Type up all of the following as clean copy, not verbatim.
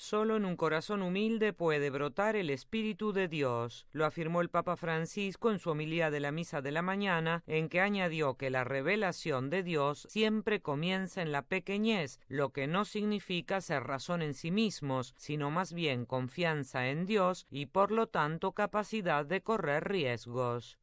Solo en un corazón humilde puede brotar el Espíritu de Dios. Lo afirmó el Papa Francisco en su homilía de la Misa de la Mañana, en que añadió que la revelación de Dios siempre comienza en la pequeñez, lo que no significa ser razón en sí mismos, sino más bien confianza en Dios y por lo tanto capacidad de correr riesgos.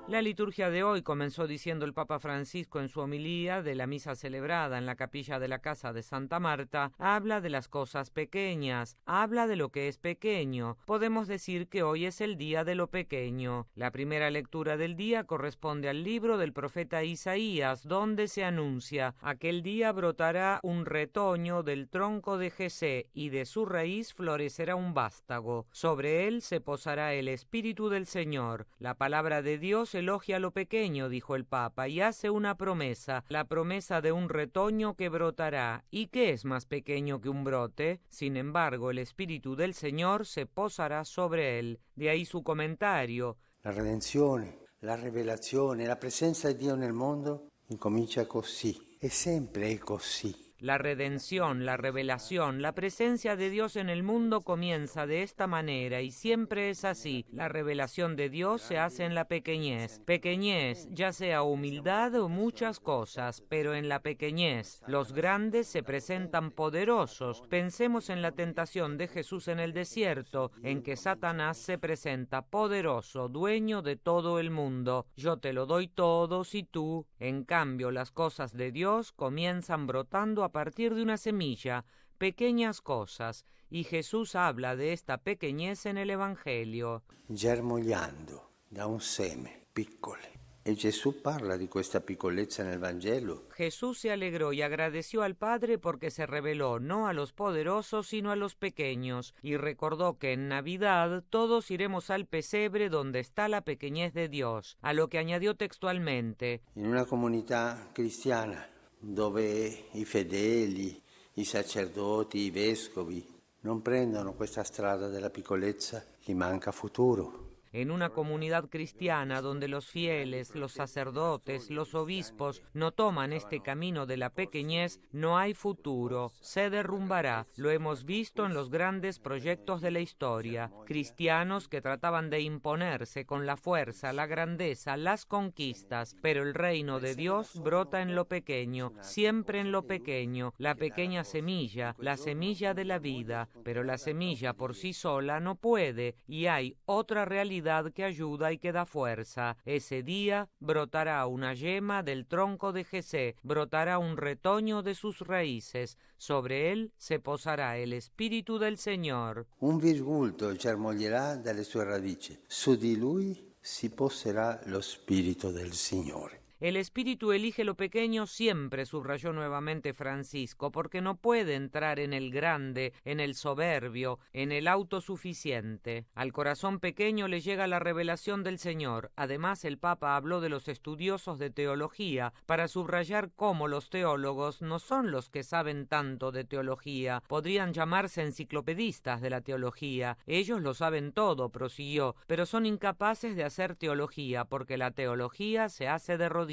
La liturgia de hoy comenzó diciendo el Papa Francisco en su homilía de la misa celebrada en la capilla de la casa de Santa Marta, habla de las cosas pequeñas, habla de lo que es pequeño. Podemos decir que hoy es el día de lo pequeño. La primera lectura del día corresponde al libro del profeta Isaías, donde se anuncia: aquel día brotará un retoño del tronco de Jesé y de su raíz florecerá un vástago. Sobre él se posará el Espíritu del Señor. La palabra de Dios elogia lo pequeño, dijo el Papa, y hace una promesa, la promesa de un retoño que brotará. ¿Y qué es más pequeño que un brote? Sin embargo, el Espíritu del Señor se posará sobre él. De ahí su comentario. La redenzione, la rivelazione, la presenza di Dio nel mondo incomincia così, e sempre è così. La redención, la revelación, la presencia de Dios en el mundo comienza de esta manera y siempre es así. La revelación de Dios se hace en la pequeñez. Pequeñez, ya sea humildad o muchas cosas, pero en la pequeñez. Los grandes se presentan poderosos. Pensemos en la tentación de Jesús en el desierto, en que Satanás se presenta poderoso, dueño de todo el mundo. Yo te lo doy todo si tú. En cambio, las cosas de Dios comienzan brotando a partir de una semilla, pequeñas cosas, y Jesús habla de esta pequeñez en el Evangelio. Germogliando da un seme piccolo. E Gesù parla di questa piccolezza nel Vangelo. Jesús se alegró y agradeció al Padre porque se reveló no a los poderosos sino a los pequeños, y recordó que en Navidad todos iremos al pesebre donde está la pequeñez de Dios, a lo que añadió textualmente: In una comunità cristiana dove i fedeli, i sacerdoti, i vescovi non prendono questa strada della piccolezza, gli manca futuro. En una comunidad cristiana donde los fieles, los sacerdotes, los obispos no toman este camino de la pequeñez, no hay futuro, se derrumbará. Lo hemos visto en los grandes proyectos de la historia. Cristianos que trataban de imponerse con la fuerza, la grandeza, las conquistas, pero el reino de Dios brota en lo pequeño, siempre en lo pequeño, la pequeña semilla, la semilla de la vida, pero la semilla por sí sola no puede, y hay otra realidad que ayuda y que da fuerza. Ese día brotará una yema del tronco de Jesé, brotará un retoño de sus raíces, sobre él se posará el Espíritu del Señor. Un virgulto germoglierà dalle sue radici, su di lui si poserà lo Spirito del Signore. El Espíritu elige lo pequeño siempre, subrayó nuevamente Francisco, porque no puede entrar en el grande, en el soberbio, en el autosuficiente. Al corazón pequeño le llega la revelación del Señor. Además, el Papa habló de los estudiosos de teología, para subrayar cómo los teólogos no son los que saben tanto de teología. Podrían llamarse enciclopedistas de la teología. Ellos lo saben todo, prosiguió, pero son incapaces de hacer teología, porque la teología se hace de rodillas,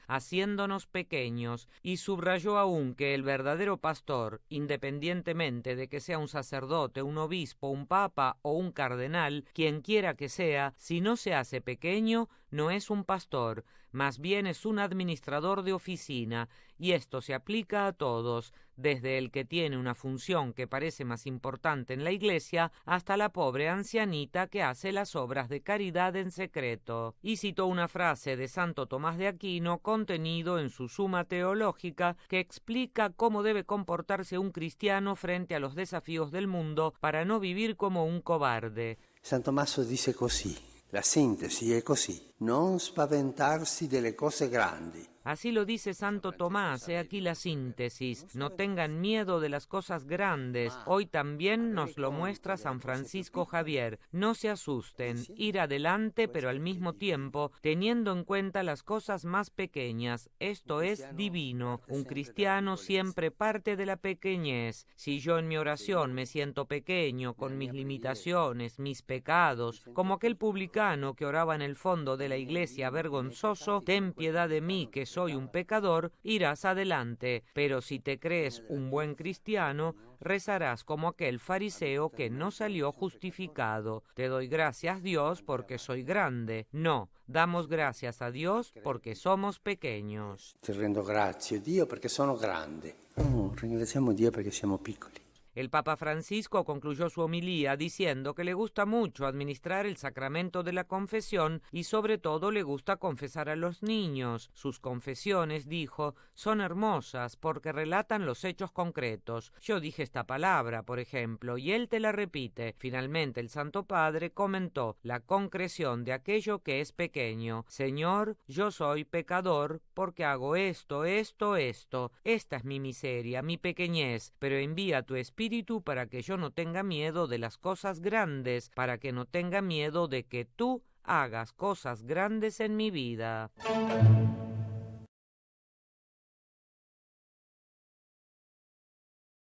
haciéndonos pequeños, y subrayó aún que el verdadero pastor, independientemente de que sea un sacerdote, un obispo, un papa o un cardenal, quien quiera que sea, si no se hace pequeño, no es un pastor, más bien es un administrador de oficina, y esto se aplica a todos, desde el que tiene una función que parece más importante en la iglesia, hasta la pobre ancianita que hace las obras de caridad en secreto. Y citó una frase de Santo Tomás de Aquino contenido en su Suma Teológica que explica cómo debe comportarse un cristiano frente a los desafíos del mundo para no vivir como un cobarde. San Tommaso dice così, la sintesi è così, non spaventarsi delle cose grandi. Así lo dice Santo Tomás, he aquí la síntesis. No tengan miedo de las cosas grandes. Hoy también nos lo muestra San Francisco Javier. No se asusten, ir adelante, pero al mismo tiempo teniendo en cuenta las cosas más pequeñas. Esto es divino. Un cristiano siempre parte de la pequeñez. Si yo en mi oración me siento pequeño, con mis limitaciones, mis pecados, como aquel publicano que oraba en el fondo de la iglesia vergonzoso, ten piedad de mí, que soy un pecador, irás adelante, pero si te crees un buen cristiano, rezarás como aquel fariseo que no salió justificado. Te doy gracias, Dios, porque soy grande. No, damos gracias a Dios porque somos pequeños. Ti rendo grazie, Dio, perché sono grande. No, ringraziamo Dio perché siamo piccoli. El Papa Francisco concluyó su homilía diciendo que le gusta mucho administrar el sacramento de la confesión y sobre todo le gusta confesar a los niños. Sus confesiones, dijo, son hermosas porque relatan los hechos concretos. Yo dije esta palabra, por ejemplo, y él te la repite. Finalmente el Santo Padre comentó la concreción de aquello que es pequeño. Señor, yo soy pecador porque hago esto. Esta es mi miseria, mi pequeñez, pero envía tu Espíritu para que yo no tenga miedo de las cosas grandes, para que no tenga miedo de que tú hagas cosas grandes en mi vida.